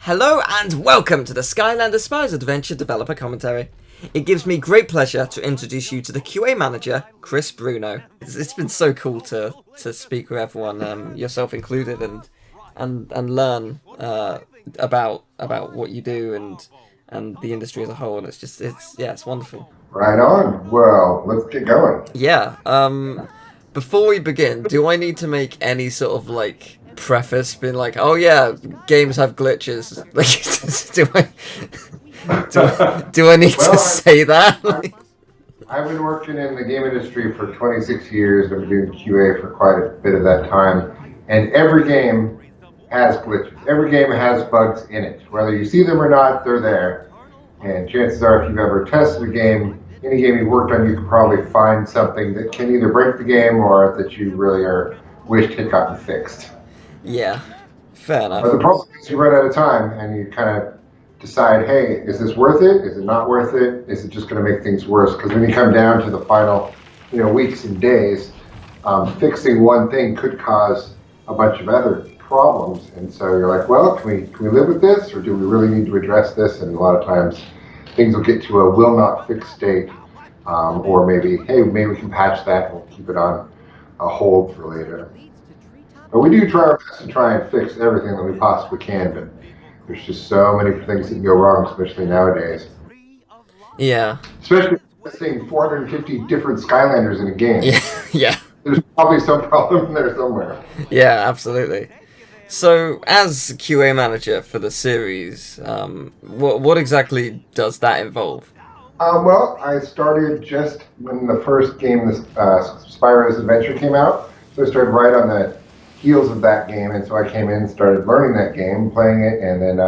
Hello and welcome to the Skylanders Spyro's Adventure Developer Commentary. It gives me great pleasure to introduce you to the QA manager, Chris Bruno. It's been so cool to speak with everyone, yourself included, and learn about what you do and the industry as a whole. And it's wonderful. Right on. Well, let's get going. Yeah. Before we begin, do I need to make any sort of preface being like, oh yeah, games have glitches? Do I need to say that? I've been working in the game industry for 26 years. I've been doing QA for quite a bit of that time. And every game has glitches. Every game has bugs in it. Whether you see them or not, they're there. And chances are, if you've ever tested a game, any game you've worked on, you could probably find something that can either break the game or that you really wished had gotten fixed. Yeah, fair enough. But the problem is you run out of time and you kind of decide, hey, is this worth it? Is it not worth it? Is it just going to make things worse? Because when you come down to the final, weeks and days, fixing one thing could cause a bunch of other problems. And so you're like, well, can we live with this, or do we really need to address this? And a lot of times things will get to a will not fix state, or maybe we can patch that and we'll keep it on a hold for later. But we do try our best to try and fix everything that we possibly can, but there's just so many things that can go wrong, especially nowadays. Yeah. Especially seeing 450 different Skylanders in a game. Yeah. There's probably some problem in there somewhere. Yeah, absolutely. So, as QA manager for the series, what exactly does that involve? Well, I started just when the first game, Spyro's Adventure, came out. So I started right on the heels of that game, and so I came in and started learning that game, playing it, and then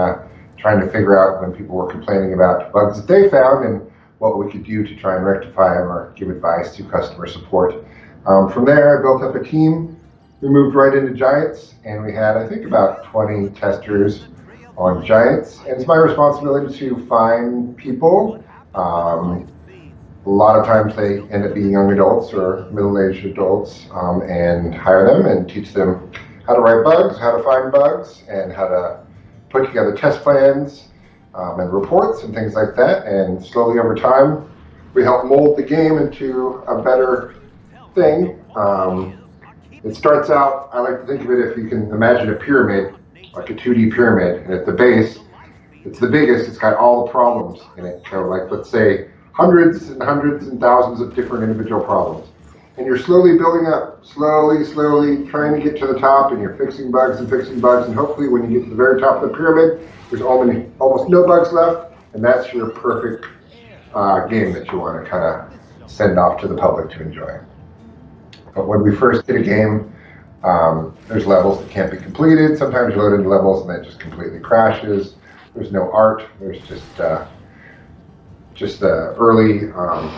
trying to figure out when people were complaining about bugs that they found and what we could do to try and rectify them or give advice to customer support. From there, I built up a team. We moved right into Giants, and we had, I think, about 20 testers on Giants. And it's my responsibility to find people. A lot of times they end up being young adults or middle-aged adults, and hire them and teach them how to write bugs, how to find bugs, and how to put together test plans and reports and things like that. And slowly over time, we help mold the game into a better thing. It starts out, I like to think of it, if you can imagine a pyramid, like a 2D pyramid, and at the base, it's the biggest, it's got all the problems in it. So like, let's say, hundreds and thousands of different individual problems. And you're slowly building up, slowly, trying to get to the top, and you're fixing bugs, and hopefully when you get to the very top of the pyramid, there's almost no bugs left, and that's your perfect game that you want to kind of send off to the public to enjoy. But when we first get a game, there's levels that can't be completed. Sometimes you load into levels and that just completely crashes. There's no art, there's just the early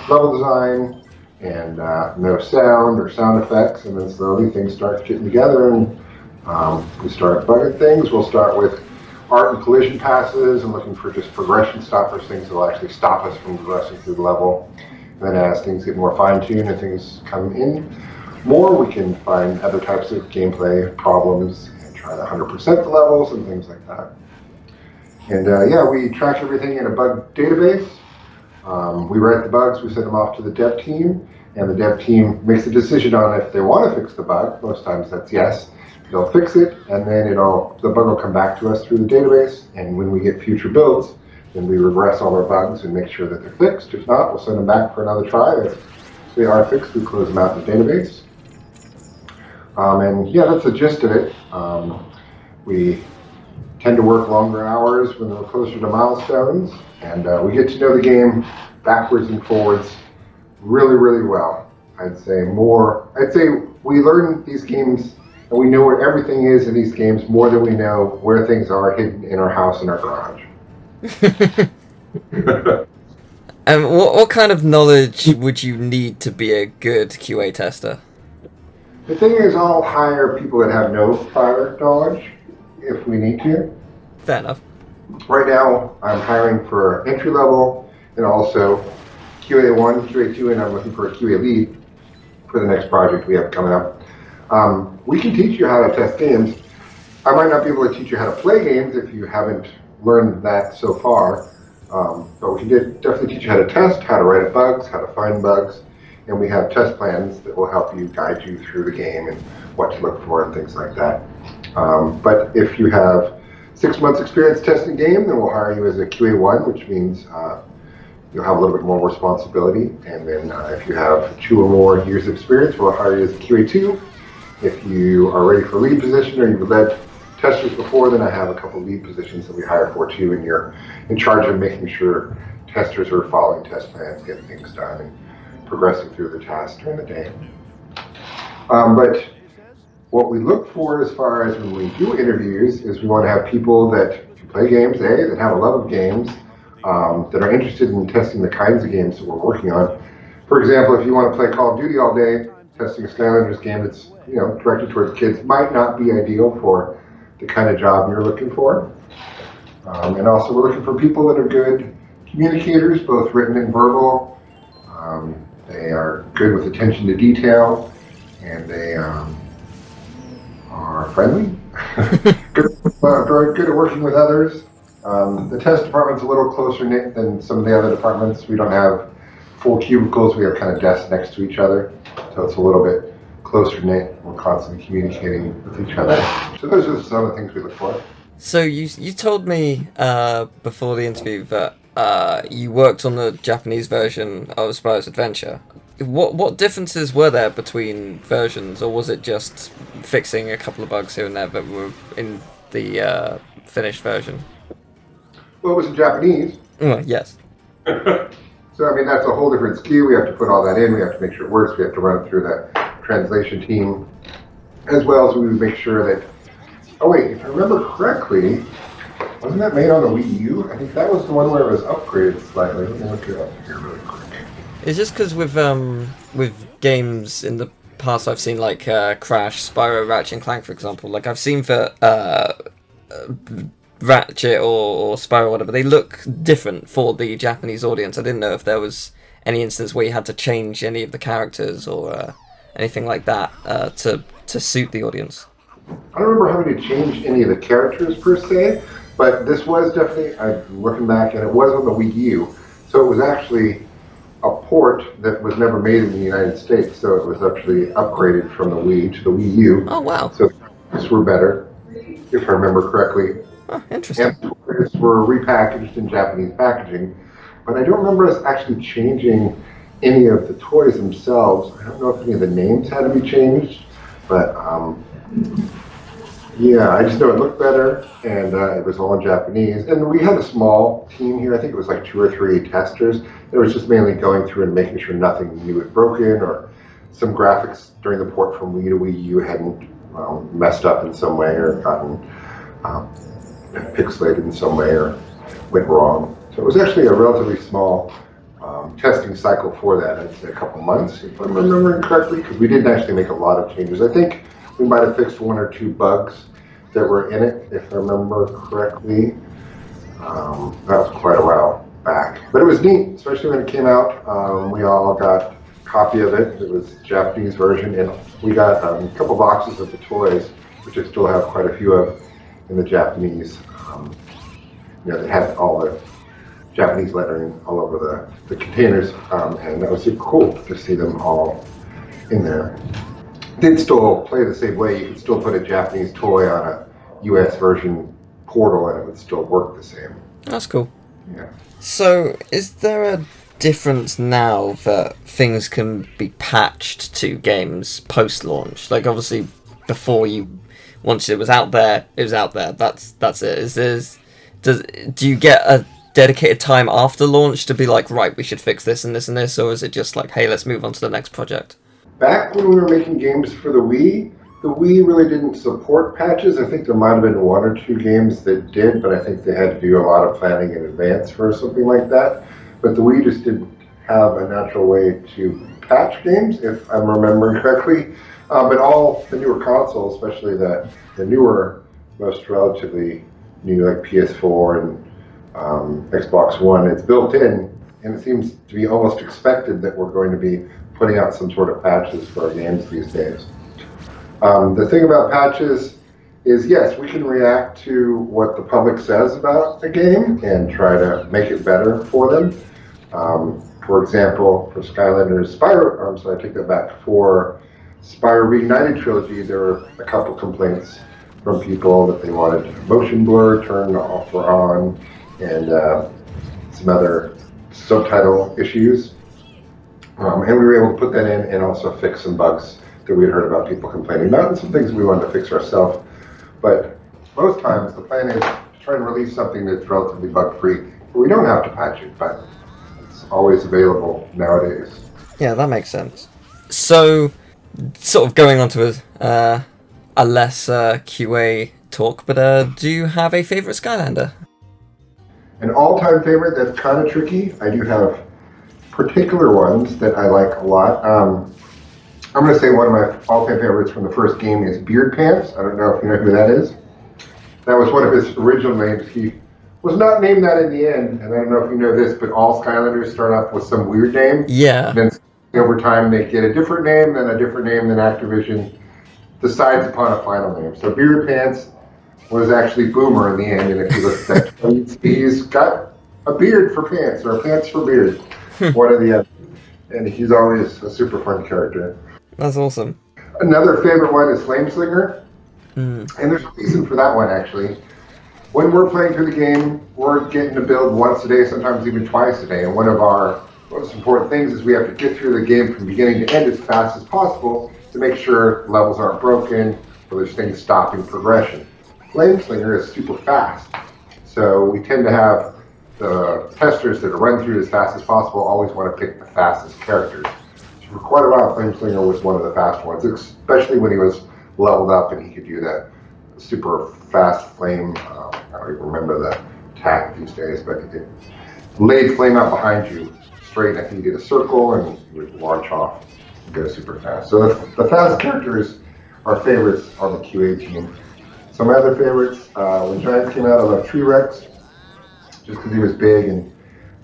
level design and no sound or sound effects, and then slowly things start getting together and we start bugging things. We'll start with art and collision passes and looking for just progression stoppers, things that will actually stop us from progressing through the level. And then as things get more fine-tuned and things come in more, we can find other types of gameplay problems and try to 100% the levels and things like that. And we track everything in a bug database. We write the bugs, we send them off to the dev team, and the dev team makes a decision on if they want to fix the bug. Most times that's yes. They'll fix it, and then the bug will come back to us through the database, and when we get future builds, then we regress all our bugs and make sure that they're fixed. If not, we'll send them back for another try. If they are fixed, we close them out in the database. That's the gist of it. We tend to work longer hours when we're closer to milestones, and we get to know the game backwards and forwards really, really well. I'd say we learn these games and we know where everything is in these games more than we know where things are hidden in our house and our garage. What kind of knowledge would you need to be a good QA tester? The thing is, I'll hire people that have no prior knowledge if we need to. Fair enough. Right now, I'm hiring for entry level and also QA1, QA2, and I'm looking for a QA lead for the next project we have coming up. We can teach you how to test games. I might not be able to teach you how to play games if you haven't learned that so far. But we can definitely teach you how to test, how to write up bugs, how to find bugs, and we have test plans that will help you guide you through the game and what to look for and things like that. But if you have 6 months experience testing game, then we'll hire you as a QA1, which means you'll have a little bit more responsibility. And then if you have 2 or more years of experience, we'll hire you as a QA2. If you are ready for lead position or you've led testers before, then I have a couple lead positions that we hire for too, and you're in charge of making sure testers are following test plans, getting things done, and progressing through the tasks during the day. But what we look for as far as when we do interviews is we want to have people that play games, that have a love of games, that are interested in testing the kinds of games that we're working on. For example, if you want to play Call of Duty all day, testing a Skylanders game that's directed towards kids might not be ideal for the kind of job you're looking for. And also we're looking for people that are good communicators, both written and verbal. They are good with attention to detail, and they are friendly, good at working with others. The test department's a little closer knit than some of the other departments. We don't have full cubicles, we have kind of desks next to each other, so it's a little bit closer knit. We're constantly communicating with each other. So those are some of the things we look for. So you told me before the interview that you worked on the Japanese version of Spyro's Adventure. What differences were there between versions, or was it just fixing a couple of bugs here and there that were in the finished version? Well, it was in Japanese. Yes. So, I mean, that's a whole different SKU. We have to put all that in. We have to make sure it works. We have to run it through that translation team, as well as we would make sure that... Oh, wait, if I remember correctly, wasn't that made on the Wii U? I think that was the one where it was upgraded slightly. Let me look it up here really quick. It's just because with games in the past I've seen, like Crash, Spyro, Ratchet and Clank, for example. Like, I've seen for Ratchet or Spyro or whatever, they look different for the Japanese audience. I didn't know if there was any instance where you had to change any of the characters or anything like that to suit the audience. I don't remember having to change any of the characters per se, but this was definitely, I'm looking back, and it was on the Wii U. So it was actually a port that was never made in the United States, so it was actually upgraded from the Wii to the Wii U. Oh, wow. So the graphics were better, if I remember correctly. Oh, interesting. And the toys were repackaged in Japanese packaging, but I don't remember us actually changing any of the toys themselves. I don't know if any of the names had to be changed, but yeah, I just know it looked better, and it was all in Japanese. And we had a small team here. I think it was like 2 or 3 testers. It was just mainly going through and making sure nothing new had broken, or some graphics during the port from Wii to Wii U hadn't messed up in some way or gotten pixelated in some way or went wrong. So it was actually a relatively small testing cycle for that. I'd say a couple months, if I'm remembering correctly, because we didn't actually make a lot of changes. I think we might have fixed 1 or 2 bugs that were in it, if I remember correctly. That was quite a while back. But it was neat, especially when it came out. We all got a copy of it. It was the Japanese version, and we got a couple boxes of the toys, which I still have quite a few of in the Japanese. They had all the Japanese lettering all over the containers, and that was super cool to see them all in there. They'd still play the same way. You could still put a Japanese toy on a US version portal and it would still work the same. That's cool. Yeah. So, is there a difference now that things can be patched to games post-launch? Like, obviously, before once it was out there, it was out there. That's it. Do you get a dedicated time after launch to be like, right, we should fix this and this and this, or is it just like, hey, let's move on to the next project? Back when we were making games for the Wii really didn't support patches. I think there might have been 1 or 2 games that did, but I think they had to do a lot of planning in advance for something like that. But the Wii just didn't have a natural way to patch games, if I'm remembering correctly. But all the newer consoles, especially the newer, most relatively new, like PS4 and Xbox One, it's built in, and it seems to be almost expected that we're going to be putting out some sort of patches for our games these days. The thing about patches is yes, we can react to what the public says about a game and try to make it better for them. For example, for Skylanders Spyro, I'm sorry, I take that back. For Spyro Reignited Trilogy, there were a couple complaints from people that they wanted motion blur turned off or on, and some other subtitle issues. And we were able to put that in and also fix some bugs that we had heard about people complaining about, and some things we wanted to fix ourselves. But most times the plan is to try and release something that's relatively bug-free. We don't have to patch it, but it's always available nowadays. Yeah, that makes sense. So, sort of going on to a less QA talk, but do you have a favourite Skylander? An all-time favorite that's kind of tricky. I do have particular ones that I like a lot. I'm going to say one of my all-time favorites from the first game is Beard Pants. I don't know if you know who that is. That was one of his original names. He was not named that in the end, and I don't know if you know this, but all Skylanders start off with some weird name. Yeah. Then over time they get a different name, then a different name, then Activision decides upon a final name. So Beard Pants was actually Boomer in the end, and if you look at that, he's got a beard for pants, or pants for beard, one or the other. And he's always a super fun character. That's awesome. Another favorite one is Flameslinger. Mm. And there's a reason for that one, actually. When we're playing through the game, we're getting to build once a day, sometimes even twice a day. And one of our most important things is we have to get through the game from beginning to end as fast as possible to make sure levels aren't broken or there's things stopping progression. Flameslinger is super fast. So we tend to have the testers that run through as fast as possible always want to pick the fastest characters. So for quite a while, Flameslinger was one of the fast ones, especially when he was leveled up and he could do that super fast flame. I don't even remember the attack these days, but it laid flame out behind you straight. I think you did a circle and you would launch off and go super fast. So the fast characters are favorites on the QA team. Some other favorites, when Giants came out, I loved Tree Rex, just because he was big and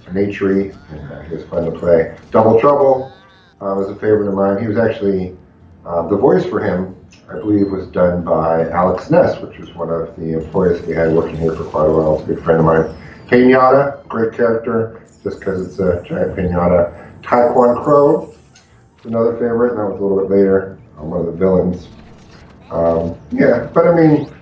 naturey, and he was fun to play. Double Trouble was a favorite of mine. He was actually, the voice for him, I believe, was done by Alex Ness, which was one of the employees we had working here for quite a while. It's a good friend of mine. Pinata, great character, just because it's a giant pinata. Taekwon Crow, another favorite, and that was a little bit later, one of the villains. Yeah, but I mean,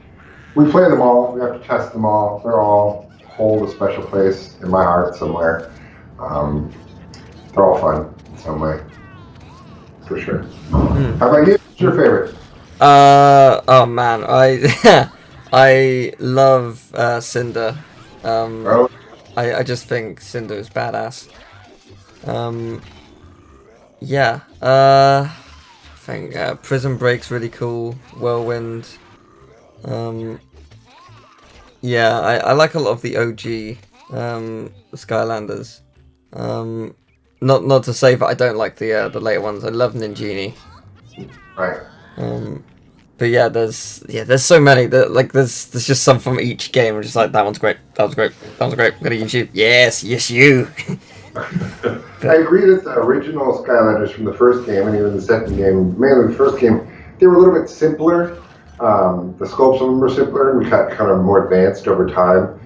we play them all. We have to test them all. They're all hold a special place in my heart somewhere. They're all fun in some way, for sure. How about you? What's your favorite? Oh man, I love Cinder. I just think Cinder is badass. Yeah. I think Prison Break's really cool. Whirlwind. Yeah, I like a lot of the OG Skylanders. Not to say that I don't like the later ones. I love Ninjini. Right. But yeah, there's so many that there's just some from each game. I'm just like, that one's great. That was great. That was great. I'm gonna use you. Yes, you. I agree that the original Skylanders from the first game and even the second game, mainly the first game, they were a little bit simpler. The sculpts of them were simpler, and we got kind of more advanced over time.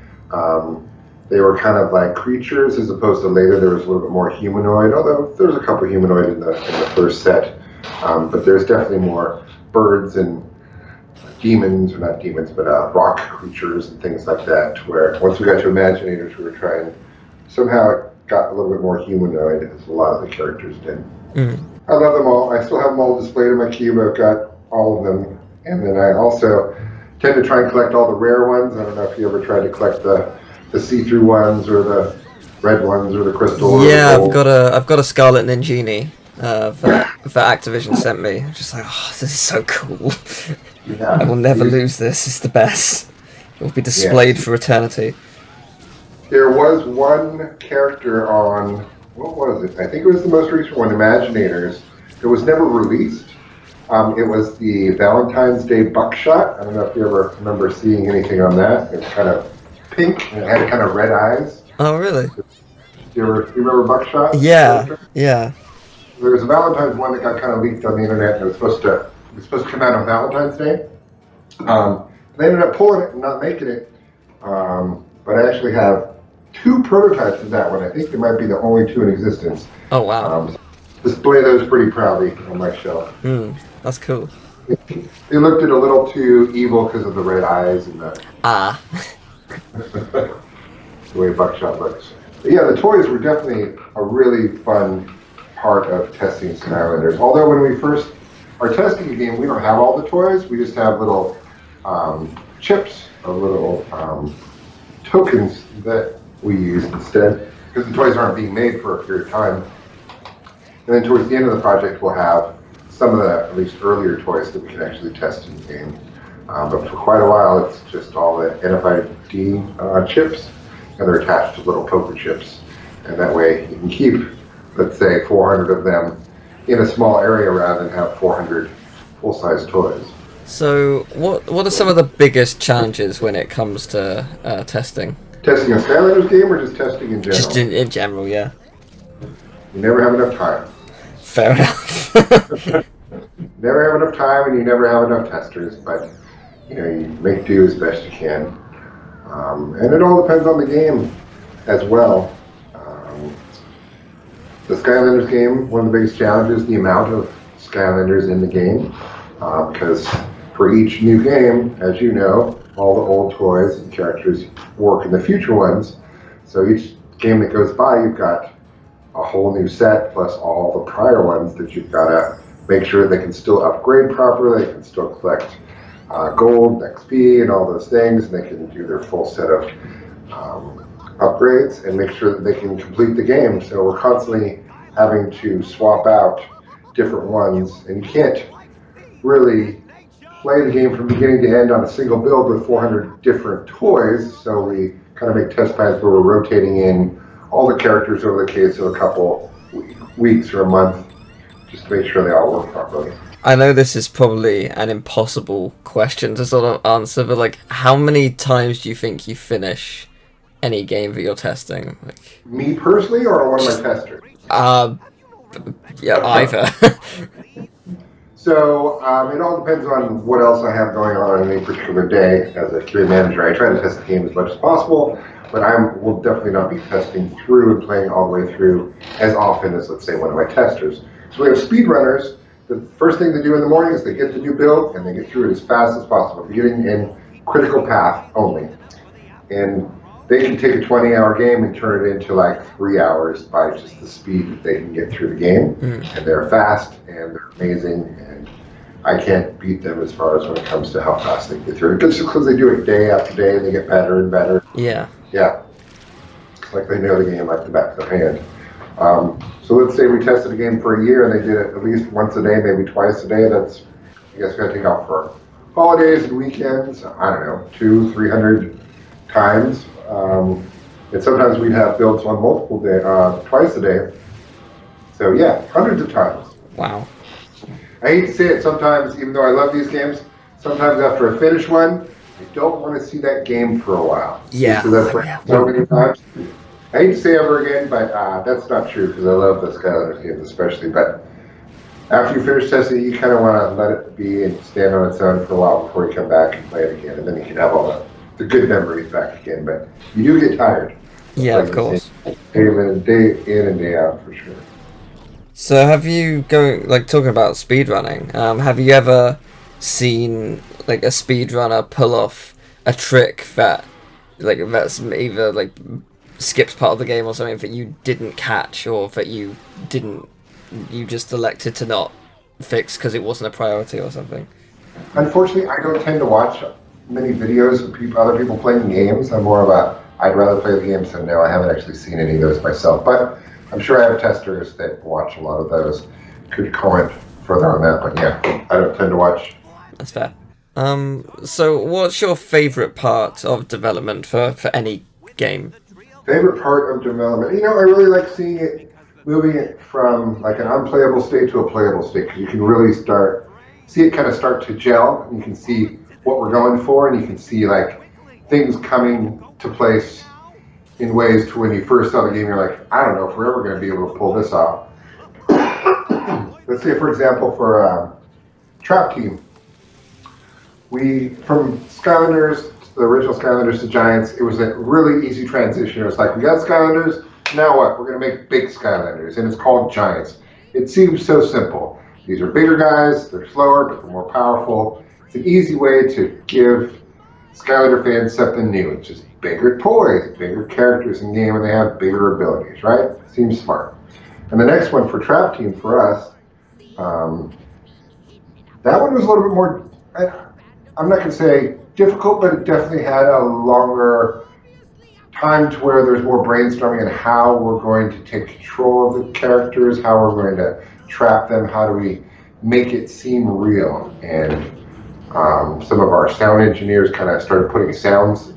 They were kind of like creatures, as opposed to later there was a little bit more humanoid, although there's a couple humanoid in the first set. But there's definitely more birds and demons, or not demons, but rock creatures and things like that, where once we got to Imaginators, we were trying, somehow it got a little bit more humanoid, as a lot of the characters did. I love them all. I still have them all displayed in my cube. I've got all of them. And then I also tend to try and collect all the rare ones. I don't know if you ever tried to collect the see-through ones, or the red ones, or the crystal. Yeah, I've got a Scarlet Ninjini that Activision sent me. I'm just like, oh, this is so cool. Yeah. I will never lose this. It's the best. It will be displayed for eternity. There was one character on, what was it? I think it was the most recent one, Imaginators. It was never released. It was the Valentine's Day Buckshot. I don't know if you ever remember seeing anything on that. It was kind of pink, and it had kind of red eyes. Oh, really? Do you remember Buckshot? Yeah, yeah. There was a Valentine's one that got kind of leaked on the internet, and it was supposed to come out on Valentine's Day. They ended up pulling it and not making it, but I actually have 2 prototypes of that one. I think there might be the only 2 in existence. Oh wow. Display those pretty proudly on my shelf. That's cool. They looked a little too evil because of the red eyes and the the way Buckshot looks. But yeah, the toys were definitely a really fun part of testing Skylanders. Although when we first are testing a game, we don't have all the toys. We just have little chips or little tokens that we use instead, because the toys aren't being made for a period of time. And then towards the end of the project, we'll have some of the at least earlier toys that we can actually test in the game. But for quite a while, it's just all the NFID chips, and they're attached to little poker chips. And that way you can keep, let's say, 400 of them in a small area rather than have 400 full-size toys. So what are some of the biggest challenges when it comes to testing? Testing a Skylanders game or just testing in general? Just in general, yeah. You never have enough time. Fair enough. Never have enough time, and you never have enough testers, but you make do as best you can. And it all depends on the game as well. The Skylanders game, one of the biggest challenges is the amount of Skylanders in the game, because for each new game, as you know, all the old toys and characters work in the future ones. So each game that goes by, you've got a whole new set plus all the prior ones that you've got to make sure they can still upgrade properly, they can still collect gold, XP, and all those things, and they can do their full set of upgrades and make sure that they can complete the game. So we're constantly having to swap out different ones, and you can't really play the game from beginning to end on a single build with 400 different toys. So we kind of make test pads where we're rotating in all the characters over the case of a couple weeks or a month, just to make sure they all work properly. I know this is probably an impossible question to sort of answer, but like, how many times do you think you finish any game that you're testing? Like, me personally, or one of my testers? Yeah, either. So it all depends on what else I have going on any particular day. As a QA manager, I try to test the game as much as possible, but I will definitely not be testing through and playing all the way through as often as, let's say, one of my testers. So we have speedrunners. The first thing they do in the morning is they get the new build and they get through it as fast as possible, beginning in critical path only. And they can take a 20-hour game and turn it into like 3 hours by just the speed that they can get through the game. And they're fast and they're amazing, and I can't beat them as far as when it comes to how fast they get through it. Just because they do it day after day and they get better and better. Yeah. Yeah. It's like they know the game like the back of their hand. So let's say we tested a game for a year and they did it at least once a day, maybe twice a day. That's, I guess, going to take out for holidays and weekends. I don't know, 200-300 times. And sometimes we'd have builds on multiple days, twice a day. So yeah, hundreds of times. Wow. I hate to say it sometimes, even though I love these games, sometimes after I finish one, I don't want to see that game for a while. Yeah. So that's like so many times. I hate to say ever again, but that's not true because I love the Skylanders games especially. But after you finish testing, you kind of want to let it be and stand on its own for a while before you come back and play it again. And then you can have all the good memories back again. But you do get tired. Yeah, of course. Day in and day out for sure. So have you talking about speedrunning, have you ever seen like a speedrunner pull off a trick that's either like skips part of the game or something that you didn't catch, or that you just elected to not fix because it wasn't a priority or something? Unfortunately, I don't tend to watch many videos of other people playing games. I'm more of a, I'd rather play the game, so no, I haven't actually seen any of those myself. But I'm sure I have testers that watch a lot of those. Could comment further on that, but yeah, I don't tend to watch. That's fair. So what's your favourite part of development for any game? Favorite part of development? You know, I really like seeing it, moving it from like an unplayable state to a playable state, because you can really see it kind of start to gel, and you can see what we're going for, and you can see like things coming to place in ways to when you first saw the game, you're like, I don't know if we're ever going to be able to pull this off. Let's say, for example, for Trap Team, from Skylanders, the original Skylanders to Giants, it was a really easy transition. It was like, we got Skylanders, now what? We're going to make big Skylanders, and it's called Giants. It seems so simple. These are bigger guys, they're slower, but they're more powerful. It's an easy way to give Skylander fans something new. It's just bigger toys, bigger characters in game, and they have bigger abilities, right? Seems smart. And the next one for Trap Team for us, that one was a little bit more, I'm not going to say difficult, but it definitely had a longer time to where there's more brainstorming on how we're going to take control of the characters, how we're going to trap them, how do we make it seem real. And some of our sound engineers kind of started putting sounds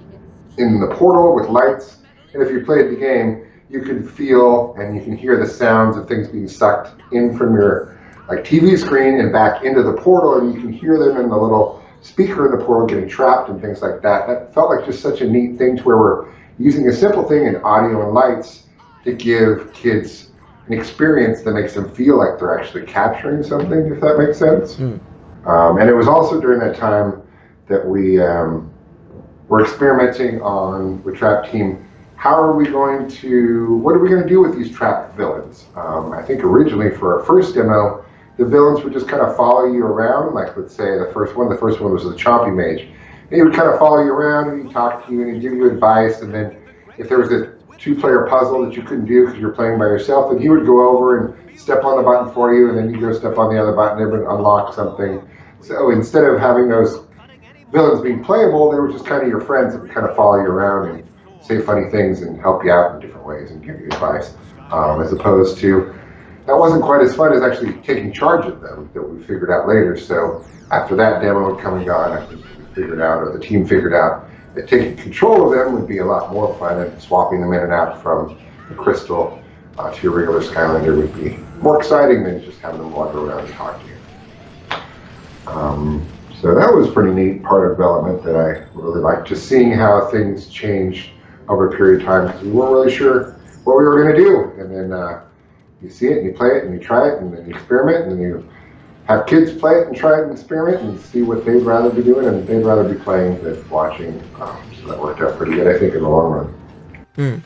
in the portal with lights. And if you played the game, you can feel and you can hear the sounds of things being sucked in from your TV screen and back into the portal, and you can hear them in the little speaker in the portal getting trapped and things like that. That felt like just such a neat thing to where we're using a simple thing in audio and lights to give kids an experience that makes them feel like they're actually capturing something, if that makes sense. And it was also during that time that we were experimenting with Trap Team. What are we going to do with these trapped villains? I think originally for our first demo, the villains would just kind of follow you around. Like, let's say the first one was the Chompy Mage. And he would kind of follow you around and he'd talk to you and he'd give you advice. And then if there was a two-player puzzle that you couldn't do because you're playing by yourself, then he would go over and step on the button for you, and then you go step on the other button and it would unlock something. So instead of having those villains being playable, they were just kind of your friends that would kind of follow you around and say funny things and help you out in different ways and give you advice, as opposed to, that wasn't quite as fun as actually taking charge of them, that we figured out later. So after that demo had come and gone, I think we figured out, or the team figured out, that taking control of them would be a lot more fun, and swapping them in and out from the Crystal to your regular Skylander would be more exciting than just having them wander around and talk to you. So that was a pretty neat part of development that I really liked, just seeing how things changed over a period of time, because we weren't really sure what we were going to do. And then you see it and you play it and you try it and then you experiment, and then you have kids play it and try it and experiment and see what they'd rather be doing, and they'd rather be playing than watching. So that worked out pretty good, I think, in the long run.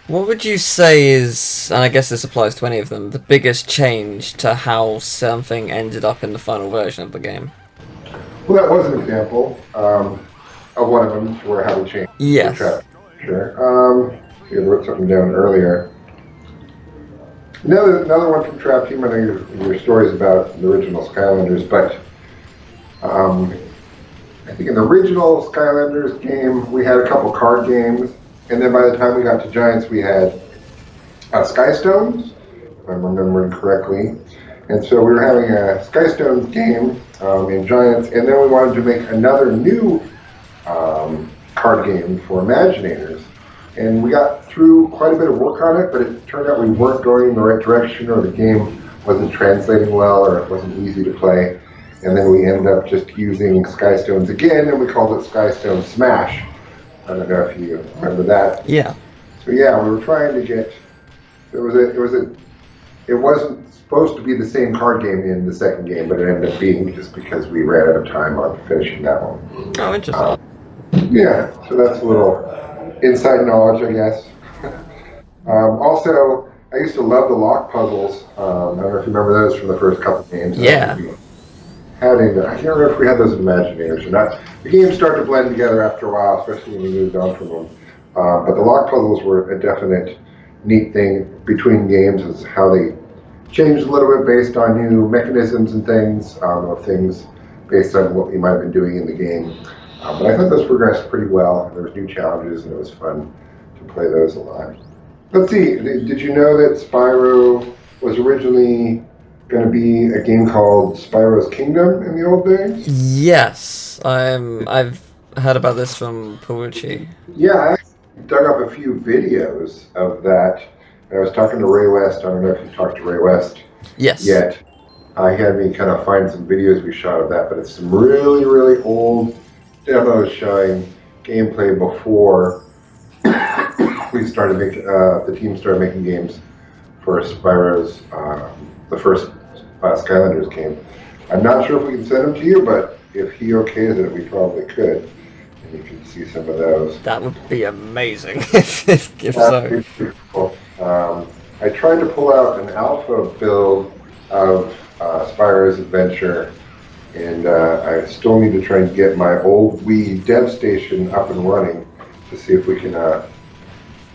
What would you say is, and I guess this applies to any of them, the biggest change to how something ended up in the final version of the game? Well, that was an example of one of them where how we changed. Yes. Sure. I wrote something down earlier. Another one from Trap Team. I know your stories about the original Skylanders, but I think in the original Skylanders game, we had a couple card games, and then by the time we got to Giants, we had Skystones, if I'm remembering correctly. And so we were having a Skystones game in Giants, and then we wanted to make another new card game for Imaginators. And we got through quite a bit of work on it, but it turned out we weren't going in the right direction, or the game wasn't translating well, or it wasn't easy to play. And then we ended up just using Skystones again, and we called it Skystone Smash. I don't know if you remember that. Yeah. So yeah, we were trying to get, it wasn't supposed to be the same card game in the second game, but it ended up being, just because we ran out of time on finishing that one. Oh, interesting. Yeah, so that's a little inside knowledge, I guess. Also, I used to love the lock puzzles. I don't know if you remember those from the first couple games. Yeah. I can't remember if we had those in Imaginators or not. The games started to blend together after a while, especially when we moved on from them. But the lock puzzles were a definite neat thing between games, is how they changed a little bit based on new mechanisms and things, or things based on what we might have been doing in the game. But I thought those progressed pretty well. There was new challenges, and it was fun to play those a lot. Let's see, did you know that Spyro was originally going to be a game called Spyro's Kingdom in the old days? Yes, I've heard about this from Pucci. Yeah, I dug up a few videos of that. I was talking to Ray West. I don't know if you talked to Ray West Yes. yet. He had me kind of find some videos we shot of that, but it's some really, really old demos showing gameplay before we started making, the team started making games for Spyro's, the first Skylanders game. I'm not sure if we can send them to you, but if he okays it, we probably could. And you can see some of those. That would be amazing if so. Cool. I tried to pull out an alpha build of Spyro's Adventure, and I still need to try and get my old Wii dev station up and running to see if we can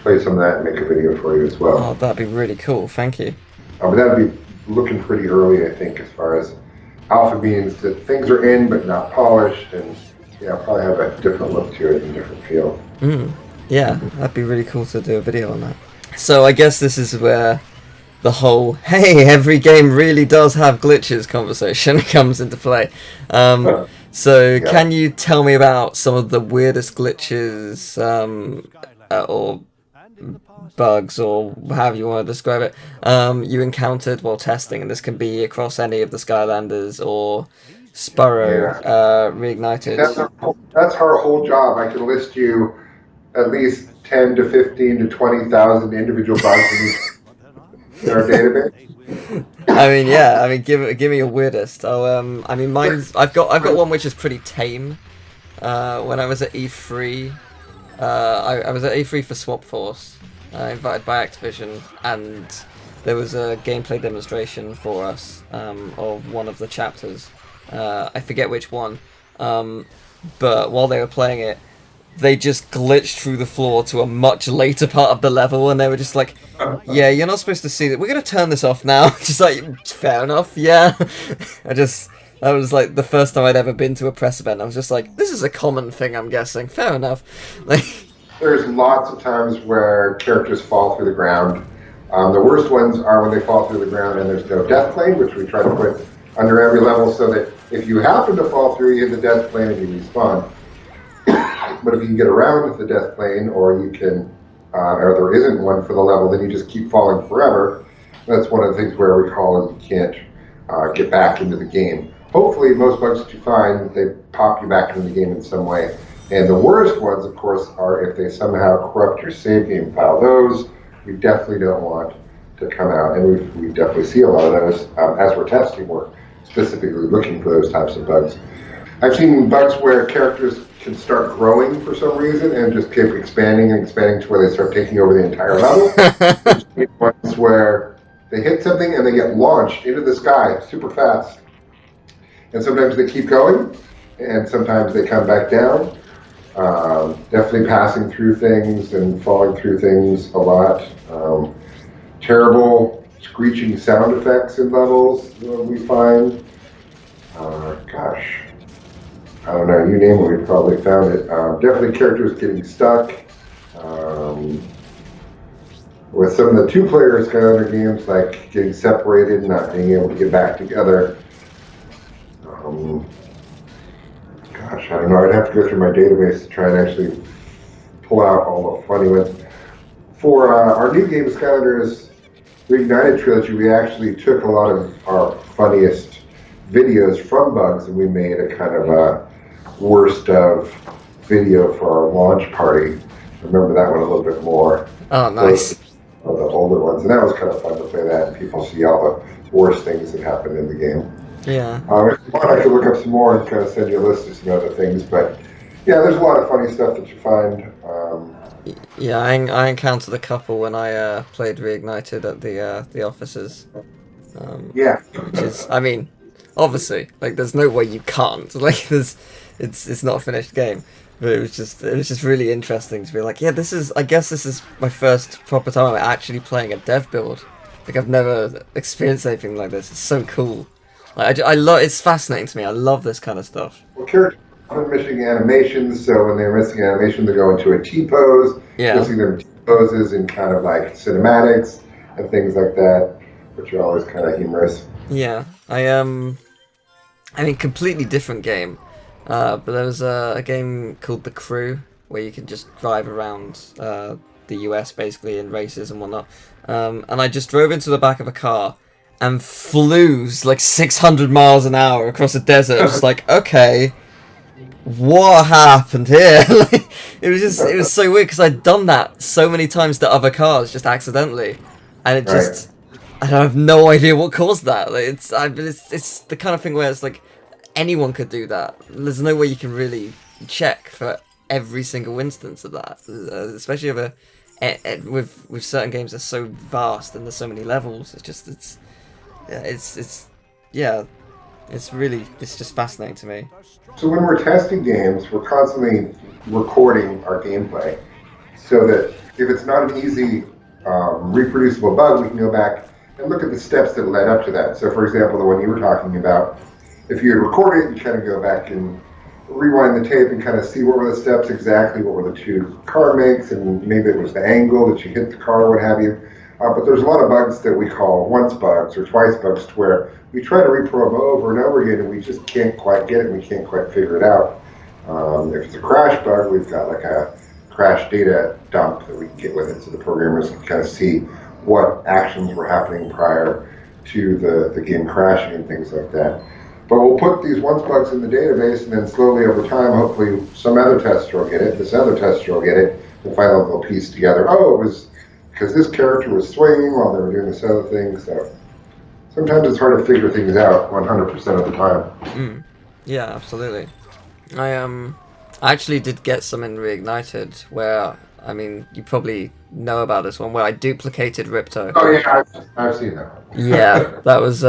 play some of that and make a video for you as well. Oh, that'd be really cool. Thank you. But that'd be looking pretty early, I think, as far as alpha means that things are in but not polished, and yeah, probably have a different look to it and different feel. Yeah, that'd be really cool to do a video on that. So I guess this is where the whole "hey, every game really does have glitches" conversation comes into play. So can you tell me about some of the weirdest glitches or bugs, or however you want to describe it, you encountered while testing? And this can be across any of the Skylanders or Spyro Reignited. That's our whole job. I can list you at least 10 to 15 to 20,000 individual bugs in our database. I mean, yeah. I mean, give me your weirdest. Oh, I mean, mine's. I've got one which is pretty tame. When I was at E3, I was at E3 for Swap Force, invited by Activision, and there was a gameplay demonstration for us of one of the chapters. I forget which one, but while they were playing it, they just glitched through the floor to a much later part of the level, and they were just like, "Yeah, you're not supposed to see that. We're gonna turn this off now." Just like, fair enough, yeah. That was like the first time I'd ever been to a press event. I was just like, this is a common thing, I'm guessing. Fair enough. Like, there's lots of times where characters fall through the ground. The worst ones are when they fall through the ground and there's no death plane, which we try to put under every level so that if you happen to fall through, you hit the death plane and you respawn. But if you can get around with the death plane, or you can, or there isn't one for the level, then you just keep falling forever. That's one of the things where we call it you can't get back into the game. Hopefully, most bugs that you find, they pop you back into the game in some way. And the worst ones, of course, are if they somehow corrupt your save game file. Those we definitely don't want to come out, and we definitely see a lot of those as we're testing. We're specifically looking for those types of bugs. I've seen bugs where characters can start growing for some reason and just keep expanding and expanding to where they start taking over the entire level. Ones where they hit something and they get launched into the sky super fast. And sometimes they keep going, and sometimes they come back down. Definitely passing through things and falling through things a lot. Terrible screeching sound effects in levels we find. Gosh. I don't know, you name it, we probably found it. Definitely characters getting stuck. With some of the two-player Skylander games, like getting separated and not being able to get back together. Gosh, I don't know, I'd have to go through my database to try and actually pull out all the funny ones. For our new game, Skylanders Reignited Trilogy, we actually took a lot of our funniest videos from bugs, and we made a kind of a worst of video for our launch party. I remember that one a little bit more. Oh, nice. The older ones, and that was kind of fun to play that, and people see all the worst things that happened in the game. Yeah. If you want, I could look up some more and kind of send you a list of some other things, but yeah, there's a lot of funny stuff that you find. Yeah, I encountered a couple when I played Reignited at the offices. Yeah. Which is, I mean, obviously, like, there's no way you can't. Like, it's not a finished game. But it was just really interesting to be like, yeah, I guess this is my first proper time I'm actually playing a dev build. Like, I've never experienced anything like this. It's so cool. Like, I love. It's fascinating to me. I love this kind of stuff. Well, characters are missing animations, so when they're missing animation, they go into a T-pose. Yeah. Missing their T-poses in kind of like cinematics and things like that, which are always kind of humorous. Yeah, I mean, completely different game. But there was a game called The Crew where you can just drive around the US basically in races and whatnot. And I just drove into the back of a car and flew like 600 miles an hour across a desert. Just like, okay, what happened here? Like, it was so weird because I'd done that so many times to other cars just accidentally, and it just I have no idea what caused that. Like, it's the kind of thing where it's like anyone could do that. There's no way you can really check for every single instance of that, especially with certain games that are so vast and there's so many levels. It's just fascinating to me. So when we're testing games, we're constantly recording our gameplay, so that if it's not an easy reproducible bug, we can go back and look at the steps that led up to that. So for example, the one you were talking about, if you had recorded it, you kind of go back and rewind the tape and kind of see what were the steps exactly, what were the two car makes, and maybe it was the angle that you hit the car, what have you. But there's a lot of bugs that we call once bugs or twice bugs, to where we try to reprogram over and over again, and we just can't quite get it, and we can't quite figure it out. If it's a crash bug, we've got like a crash data dump that we can get with it, so the programmers can kind of see what actions were happening prior to the game crashing and things like that. But we'll put these once bugs in the database, and then slowly over time, hopefully some other tester will get it, this other tester will get it, and finally they'll piece together, oh, it was because this character was swinging while they were doing this other thing. So sometimes it's hard to figure things out 100% of the time. Yeah, absolutely. I actually did get some in Reignited where, I mean, you probably know about this one, where I duplicated Ripto. Oh yeah, I've seen that one. Yeah, that was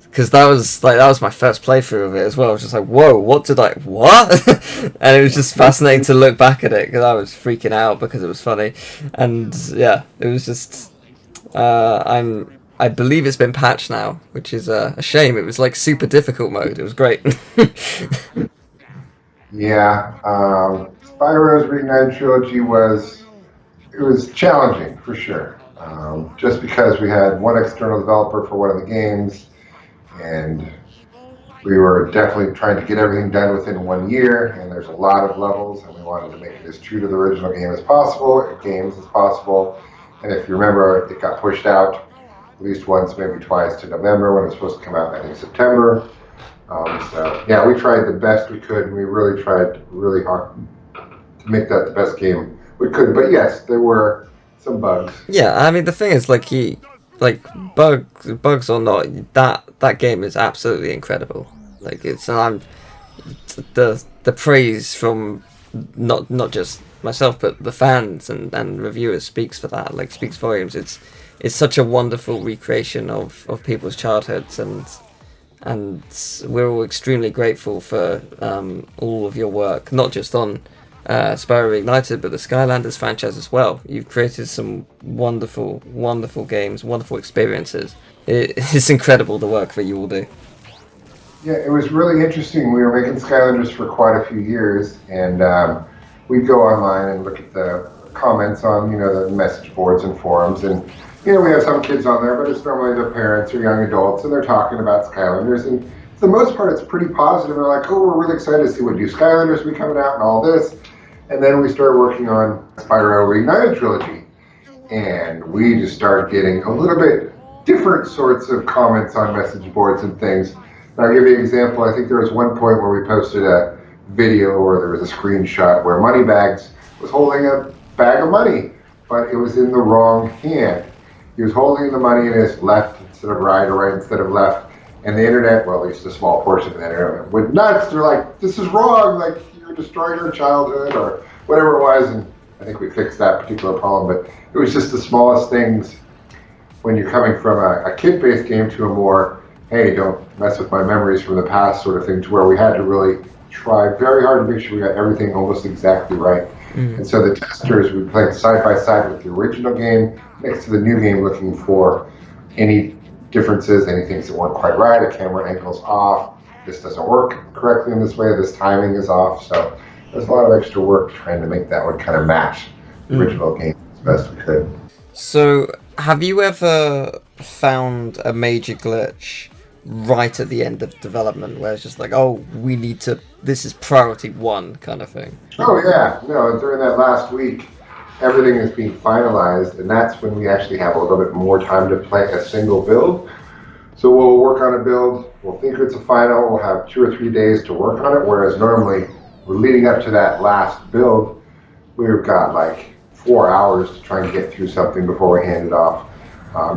because that was my first playthrough of it as well. I was just like, whoa, what? And it was just fascinating to look back at it, because I was freaking out because it was funny, and yeah, it was just I believe it's been patched now, which is a shame. It was like super difficult mode. It was great. Yeah, Spyro's Reignited trilogy was challenging for sure. Just because we had one external developer for one of the games, and we were definitely trying to get everything done within 1 year, and there's a lot of levels, and we wanted to make it as true to the original game as possible, and if you remember, it got pushed out at least once, maybe twice, to November, when it was supposed to come out, I think, September. So yeah, we tried the best we could, and we really tried really hard to make that the best game we could. But yes, there were some bugs. Yeah, I mean, the thing is, bugs or not, that game is absolutely incredible. Like, the praise from not just myself, but the fans and reviewers speaks for that. Like, speaks volumes. It's such a wonderful recreation of people's childhoods, and we're all extremely grateful for all of your work, not just on Spyro Reignited, but the Skylanders franchise as well. You've created some wonderful, wonderful games, wonderful experiences. It's incredible, the work that you all do. Yeah, it was really interesting. We were making Skylanders for quite a few years, and we'd go online and look at the comments on, the message boards and forums, and we have some kids on there, but it's normally their parents or young adults, and they're talking about Skylanders, and for the most part, it's pretty positive. They're like, oh, we're really excited to see what new Skylanders will be coming out and all this. And then we started working on Spyro Reignited trilogy, and we just started getting a little bit different sorts of comments on message boards and things. And I'll give you an example. I think there was one point where we posted a video, or there was a screenshot where Moneybags was holding a bag of money, but it was in the wrong hand. He was holding the money in his left instead of right, or right instead of left. And the internet, well, at least a small portion of the internet, went nuts. They're like, this is wrong. Like, you're destroying our childhood, or whatever it was. And I think we fixed that particular problem. But it was just the smallest things when you're coming from a kid-based game to a more, hey, don't mess with my memories from the past sort of thing, to where we had to really try very hard to make sure we got everything almost exactly right. And so the testers, we played side by side with the original game next to the new game, looking for any differences, any things that weren't quite right, a camera angle's off, this doesn't work correctly in this way, this timing is off. So there's a lot of extra work trying to make that one kind of match the original game as best we could. So have you ever found a major glitch right at the end of development where it's just like, oh, this is priority one kind of thing? Oh yeah, no, during that last week, everything is being finalized, and that's when we actually have a little bit more time to play a single build. So we'll work on a build, we'll think it's a final, we'll have 2 or 3 days to work on it, whereas normally we're leading up to that last build, we've got like 4 hours to try and get through something before we hand it off.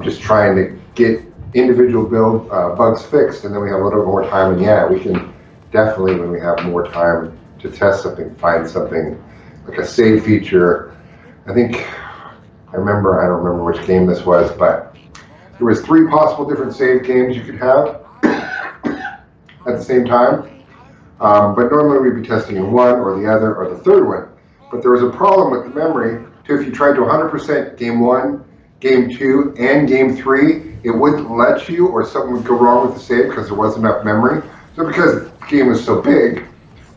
Just trying to get individual build bugs fixed, and then we have a little bit more time. And yeah, we can definitely, when we have more time to test something, find something like a save feature. I think I don't remember which game this was, but there was 3 possible different save games you could have at the same time. But normally we'd be testing in one or the other or the third one. But there was a problem with the memory. So if you tried to 100% game 1, game 2, and game 3, it wouldn't let you, or something would go wrong with the save because there wasn't enough memory. So because the game was so big,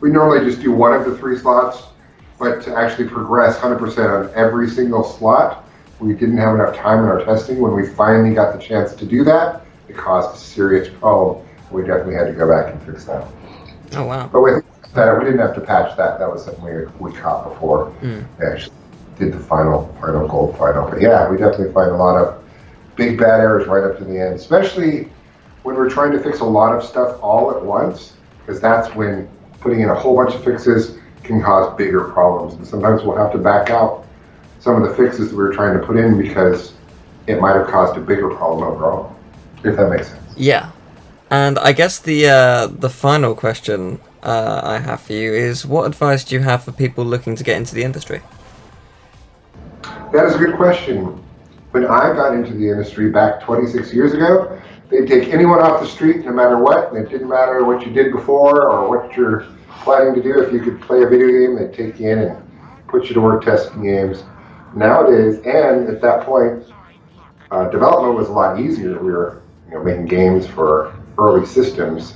we normally just do one of the 3 slots. But to actually progress 100% on every single slot, we didn't have enough time in our testing. When we finally got the chance to do that, it caused a serious problem. We definitely had to go back and fix that. Oh, wow. But with that, we didn't have to patch that. That was something we caught before we actually did the final gold final. But yeah, we definitely find a lot of big bad errors right up to the end, especially when we're trying to fix a lot of stuff all at once, because that's when putting in a whole bunch of fixes can cause bigger problems. And sometimes we'll have to back out some of the fixes that we were trying to put in because it might have caused a bigger problem overall, if that makes sense. Yeah. And I guess the final question I have for you is, what advice do you have for people looking to get into the industry? That is a good question. When I got into the industry back 26 years ago, they'd take anyone off the street no matter what, and it didn't matter what you did before or what you're planning to do. If you could play a video game, they'd take you in and put you to work testing games. Nowadays, and at that point, development was a lot easier. We were making games for early systems,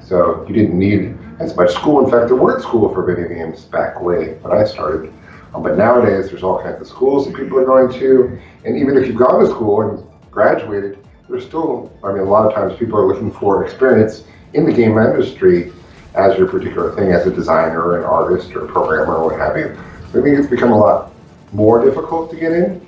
so you didn't need as much school. In fact, there weren't school for video games back way when I started. But nowadays, there's all kinds of schools that people are going to, and even if you've gone to school and graduated, there's still, a lot of times people are looking for experience in the game industry as your particular thing, as a designer, or an artist, or a programmer, or what have you. So I think it's become a lot more difficult to get in.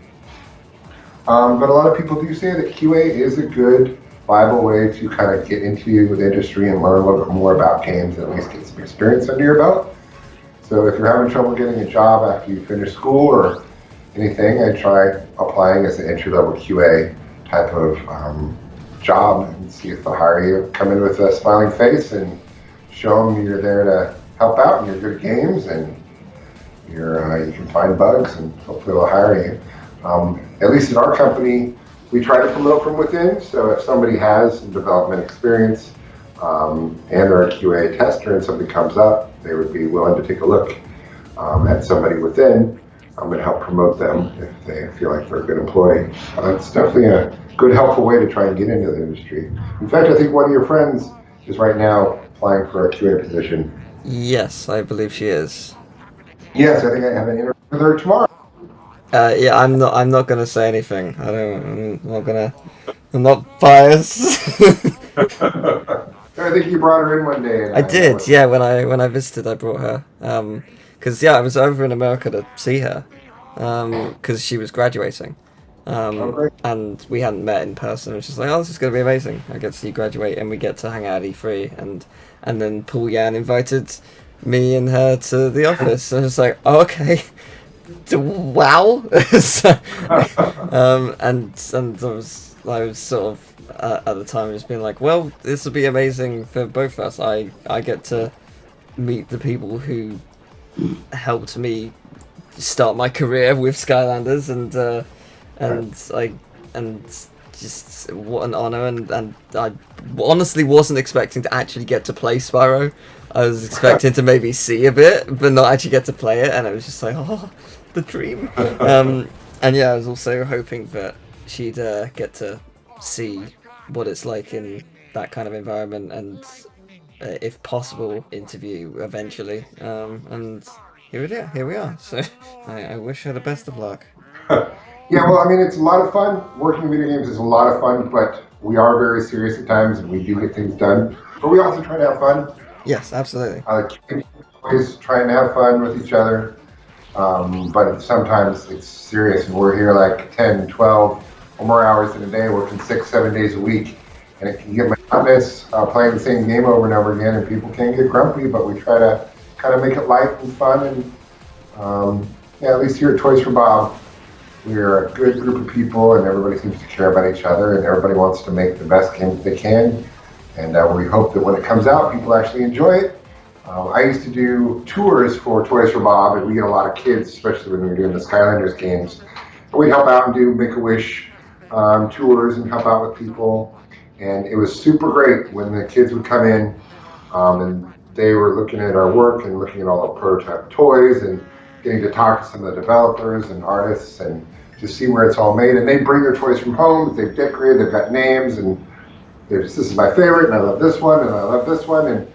But a lot of people do say that QA is a good, viable way to kind of get into the industry and learn a little bit more about games, and at least get some experience under your belt. So if you're having trouble getting a job after you finish school or anything, I'd try applying as an entry-level QA type of job and see if they'll hire you. Come in with a smiling face and show them you're there to help out and you're good at games and you can find bugs, and hopefully they'll hire you. At least in our company, we try to promote from within. So if somebody has some development experience and they're a QA tester and something comes up, they would be willing to take a look at somebody within and help promote them if they feel like they're a good employee. It's definitely a good, helpful way to try and get into the industry. In fact, I think one of your friends is right now applying for a QA position. Yes, I believe she is. Yes, I think I have an interview with her tomorrow. Yeah, I'm not gonna say anything. I'm not biased. I think you brought her in one day. I did, yeah. When I visited, I brought her. Because I was over in America to see her. Because she was graduating. And we hadn't met in person. It was just like, oh, this is gonna be amazing. I get to see you graduate, and we get to hang out at E3. And then Paul Yan invited me and her to the office. And I was like, oh, okay. Wow. So, and I was sort of at the time just being like, well, this will be amazing for both of us. I get to meet the people who helped me start my career with Skylanders, and just what an honor. And I honestly wasn't expecting to actually get to play Spyro. I was expecting to maybe see a bit, but not actually get to play it, and it was just like, oh, the dream. And yeah, I was also hoping that she'd get to see what it's like in that kind of environment, and if possible, interview eventually. And here we are. So I wish her the best of luck. Yeah, well, it's a lot of fun. Working video games is a lot of fun, but we are very serious at times, and we do get things done. But we also try to have fun. Yes, absolutely. Always trying to have fun with each other, but sometimes it's serious, and we're here like 10, 12 or more hours in a day, working 6-7 days a week, and it can get monotonous playing the same game over and over again, and people can get grumpy, but we try to kind of make it light and fun, and at least here at Toys for Bob, We're a good group of people, and everybody seems to care about each other, and everybody wants to make the best game that they can. And we hope that when it comes out, people actually enjoy it. I used to do tours for Toys for Bob, and we get a lot of kids, especially when we were doing the Skylanders games. And we'd help out and do Make-A-Wish tours and help out with people. And it was super great when the kids would come in and they were looking at our work and looking at all the prototype toys and getting to talk to some of the developers and artists and to see where it's all made. And they bring their toys from home, they've decorated, they've got names, and they're just, this is my favorite, and I love this one, and I love this one, and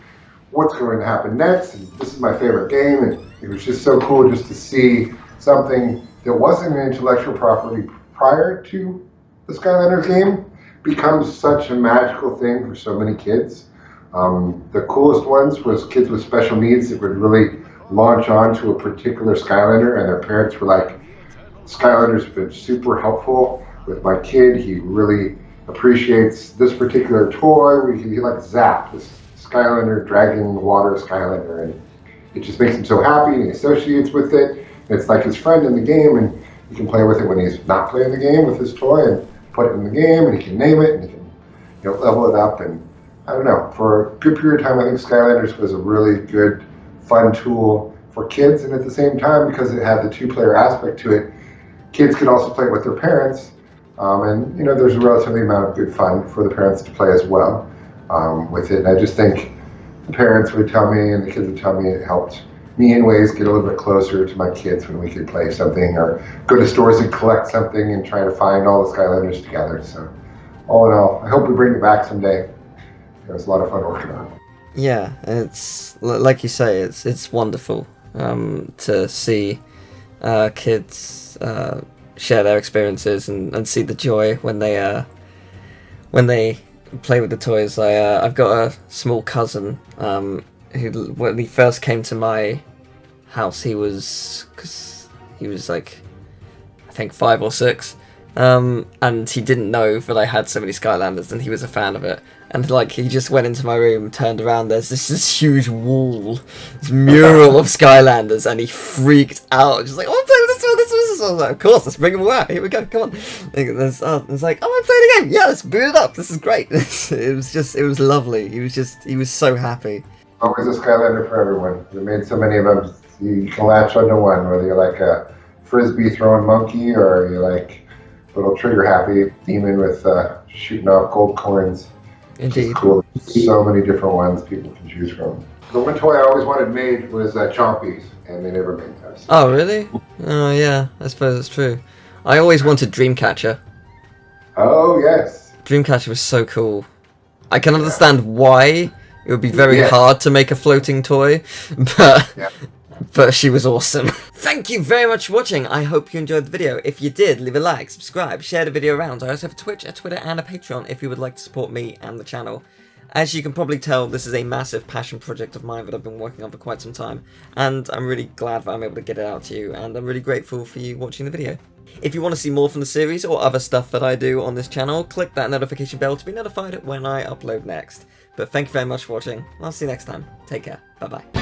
what's going to happen next, and this is my favorite game. And it was just so cool just to see something that wasn't an intellectual property prior to the Skylanders game become such a magical thing for so many kids. The coolest ones was kids with special needs that would really launch on to a particular Skylander, and their parents were like, Skylanders have been super helpful with my kid. He really appreciates this particular toy. He likes Zap, this Skylander, Dragon Water Skylander, and it just makes him so happy, and he associates with it. And it's like his friend in the game, and he can play with it when he's not playing the game with his toy, and put it in the game, and he can name it, and he can, you know, level it up. And I don't know, for a good period of time, I think Skylanders was a really good, fun tool for kids, and at the same time, because it had the two-player aspect to it, kids could also play with their parents, and you know, there's a relatively amount of good fun for the parents to play as well with it. And I just think the parents would tell me, and the kids would tell me, it helped me in ways get a little bit closer to my kids when we could play something or go to stores and collect something and try to find all the Skylanders together. So all in all, I hope we bring it back someday. It was a lot of fun working on it. Yeah, it's like you say, it's wonderful to see kids share their experiences and see the joy when they play with the toys. I've got a small cousin who, when he first came to my house, he was like, I think 5 or 6, and he didn't know that I had so many Skylanders, and he was a fan of it. And like, he just went into my room, turned around, there's this huge wall, this mural of Skylanders, and he freaked out, just like, oh, I'm playing with this one. I was like, of course, let's bring them all out, here we go, come on. It's like, oh, I'm playing a game, yeah, let's boot it up, this is great. It was lovely, he was so happy. Always a Skylander for everyone. We made so many of them, you can latch onto one, whether you're like a frisbee throwing monkey, or you're like a little trigger happy demon with shooting off gold coins. Indeed. Cool. So many different ones people can choose from. The one toy I always wanted made was Chompies, and they never made those. Oh, really? Oh, yeah, I suppose that's true. I always wanted Dreamcatcher. Oh, yes. Dreamcatcher was so cool. I can understand why it would be very hard to make a floating toy, but she was awesome. Thank you very much for watching. I hope you enjoyed the video. If you did, leave a like, subscribe, share the video around. I also have a Twitch, a Twitter, and a Patreon if you would like to support me and the channel. As you can probably tell, this is a massive passion project of mine that I've been working on for quite some time, and I'm really glad that I'm able to get it out to you, and I'm really grateful for you watching the video. If you want to see more from the series or other stuff that I do on this channel, click that notification bell to be notified when I upload next. But thank you very much for watching. I'll see you next time. Take care. Bye-bye.